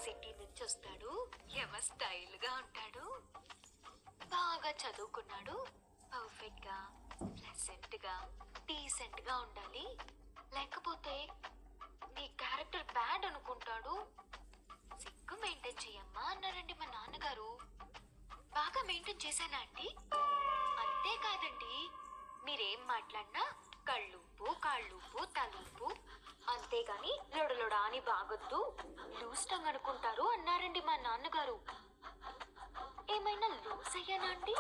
City నుంచి వస్తాడు, ఎవ స్టైల్ గా ఉంటాడు, బాగా చదువుకున్నాడు, పర్ఫెక్ట్ గా ప్లెసెంట్ గా డీసెంట్ గా ఉండాలి, లేకపోతే నీ క్యారెక్టర్ బ్యాడ్ అనుకుంటాడు. సిగ్గు మెయింటైన్ చెయ్యమ్మా అన్నారండి మా నాన్నగారు. బాగా మెయింటైన్ చేశానా అండి? అంతేకాదండి, మీరేం మాట్లాడినా కళ్ళుప్పు కాళ్ళుప్పు తలూపు, అంతేగాని లొడలొడా అని బాగొద్దు, లూస్ టంగ్ అనుకుంటారు అన్నారండి మా నాన్నగారు. ఏమైనా లూస్ అయ్యానా అండి?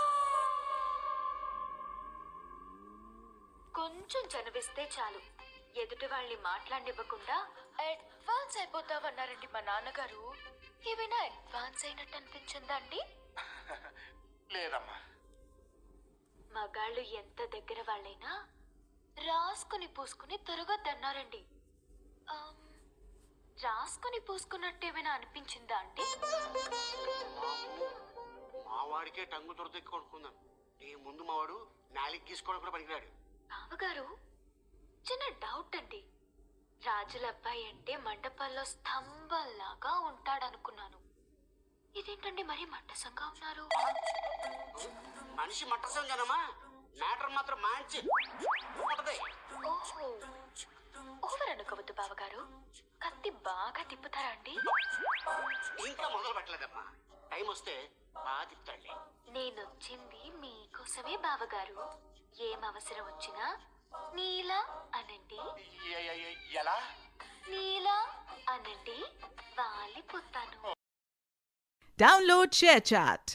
కొంచెం చనివిస్తే చాలు ఎదుటి వాళ్ళని మాట్లాడివ్వకుండా అడ్వాన్స్ అయిపోతావన్నారండి మా నాన్నగారు. ఏమైనా అడ్వాన్స్ అయినట్టు అనిపించిందా అండి? లేదమ్మా. మగాళ్ళు ఎంత దగ్గర వాళ్ళైనా రాసుకుని పూసుకుని తిరగొద్దన్నారండి. రాసుకుని పూసుకున్నట్టు ఏమైనా అనిపించిందా అండి? మావాడికే టంగు దొరదెక్కి కొనుక్కుందాం. నీ ముందు మావాడు నాలికి గీసుకోవడం కూడా పనికిరాడు. బావగారు, చిన్న డౌట్ అండి. రాజుల అబ్బాయి అంటే మండపాల్లో స్తంభంలాగా ఉంటాడనుకున్నాను. ఇదేంటండి మరీ మట్టసంగా ఉన్నారు? మనిషి మట్టసంగానమ్మా, మ్యాటర్ మాత్రం మంచి ఉంటది. ఓహో, ఓవర్ అనుకోవద్దు బావగారు. కత్తి బాగా తిప్పుతారా అండి? ఇంకా మొదలు పెట్టలేదమ్మా, టైం వస్తే బాగా తిప్పుతాడులే. నేనొచ్చింది మీకోసమే బావగారు. ఏం అవసరం వచ్చినా నీలా అనండి. ఎలా? నీలా అనండి, వాలిపోతాను. Download ShareChat.